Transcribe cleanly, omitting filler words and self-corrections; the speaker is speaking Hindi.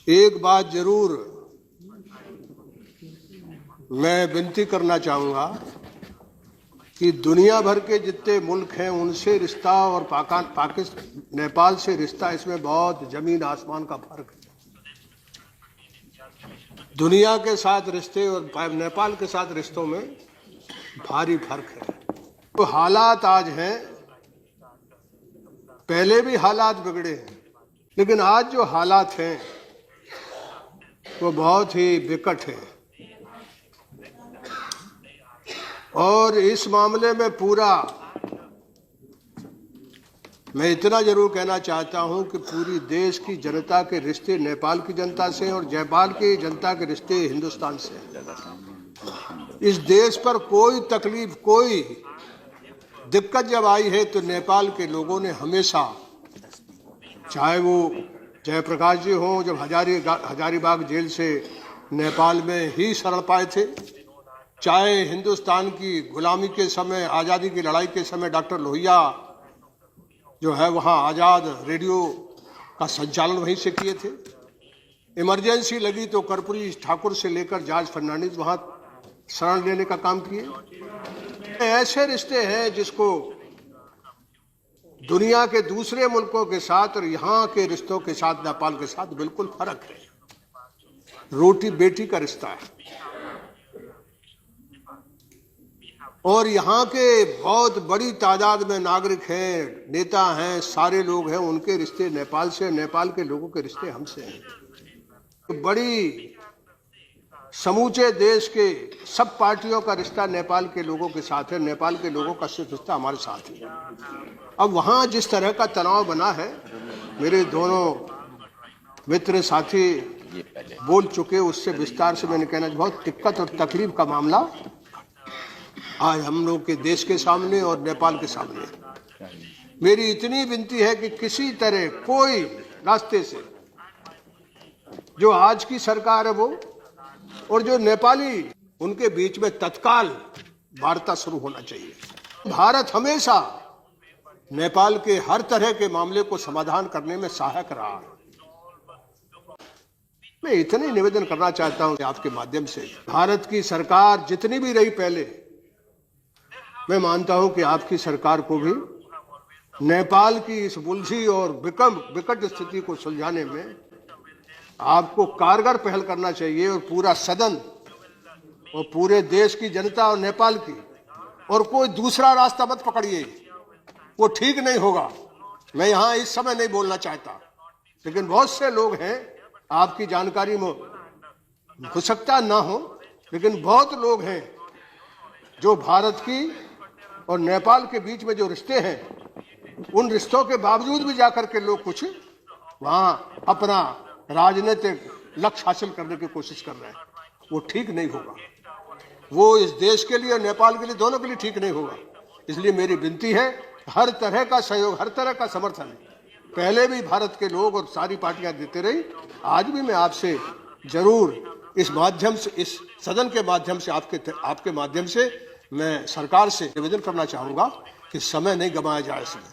एक बात जरूर मैं विनती करना चाहूँगा कि दुनिया भर के जितने मुल्क हैं उनसे रिश्ता और पाकिस्तान नेपाल से रिश्ता, इसमें बहुत जमीन आसमान का फर्क है। दुनिया के साथ रिश्ते और नेपाल के साथ रिश्तों में भारी फर्क है। तो हालात आज हैं, पहले भी हालात बिगड़े हैं, लेकिन आज जो हालात हैं वो बहुत ही विकट है। और इस मामले में पूरा मैं इतना जरूर कहना चाहता हूं कि पूरी देश की जनता के रिश्ते नेपाल की जनता से और नेपाल की जनता के रिश्ते हिंदुस्तान से। इस देश पर कोई तकलीफ, कोई दिक्कत जब आई है तो नेपाल के लोगों ने हमेशा, चाहे वो जयप्रकाश जी हों जब हजारीबाग जेल से नेपाल में ही शरण पाए थे, चाहे हिंदुस्तान की गुलामी के समय, आज़ादी की लड़ाई के समय डॉक्टर लोहिया जो है वहाँ आज़ाद रेडियो का संचालन वहीं से किए थे। इमरजेंसी लगी तो कर्पूरी ठाकुर से लेकर जॉर्ज फर्नांडिस वहाँ शरण लेने का काम किए। ऐसे रिश्ते हैं जिसको दुनिया के दूसरे मुल्कों के साथ और यहाँ के रिश्तों के साथ, नेपाल के साथ बिल्कुल फर्क है। रोटी बेटी का रिश्ता है। और यहाँ के बहुत बड़ी तादाद में नागरिक हैं, नेता हैं, सारे लोग हैं, उनके रिश्ते नेपाल से, नेपाल के लोगों के रिश्ते हमसे हैं। तो बड़ी समूचे देश के सब पार्टियों का रिश्ता नेपाल के लोगों के साथ है, नेपाल के लोगों का रिश्ता हमारे साथ है। अब वहाँ जिस तरह का तनाव बना है, मेरे दोनों मित्र साथी बोल चुके, उससे विस्तार से मैंने कहना, बहुत दिक्कत और तकलीफ का मामला आज हम लोग के देश के सामने और नेपाल के सामने। मेरी इतनी विनती है कि किसी तरह कोई रास्ते से जो आज की सरकार है वो और जो नेपाली, उनके बीच में तत्काल वार्ता शुरू होना चाहिए। भारत हमेशा नेपाल के हर तरह के मामले को समाधान करने में सहायक रहा है। मैं इतना ही निवेदन करना चाहता हूं कि आपके माध्यम से भारत की सरकार जितनी भी रही पहले, मैं मानता हूं कि आपकी सरकार को भी नेपाल की इस उलझी और विकट स्थिति को सुलझाने में आपको कारगर पहल करना चाहिए। और पूरा सदन और पूरे देश की जनता और नेपाल की, और कोई दूसरा रास्ता मत पकड़िए, वो ठीक नहीं होगा। मैं यहाँ इस समय नहीं बोलना चाहता, लेकिन बहुत से लोग हैं, आपकी जानकारी में हो सकता ना हो, लेकिन बहुत लोग हैं जो भारत की और नेपाल के बीच में जो रिश्ते हैं, उन रिश्तों के बावजूद भी जाकर के लोग कुछ वहाँ अपना राजनीतिक लक्ष्य हासिल करने की कोशिश कर रहे हैं। वो ठीक नहीं होगा। वो इस देश के लिए और नेपाल के लिए, दोनों के लिए ठीक नहीं होगा। इसलिए मेरी विनती है, हर तरह का सहयोग, हर तरह का समर्थन पहले भी भारत के लोग और सारी पार्टियां देते रही। आज भी मैं आपसे जरूर इस माध्यम से, इस सदन के माध्यम से, आपके माध्यम से मैं सरकार से निवेदन करना चाहूंगा कि समय नहीं गंवाया जाए इसमें।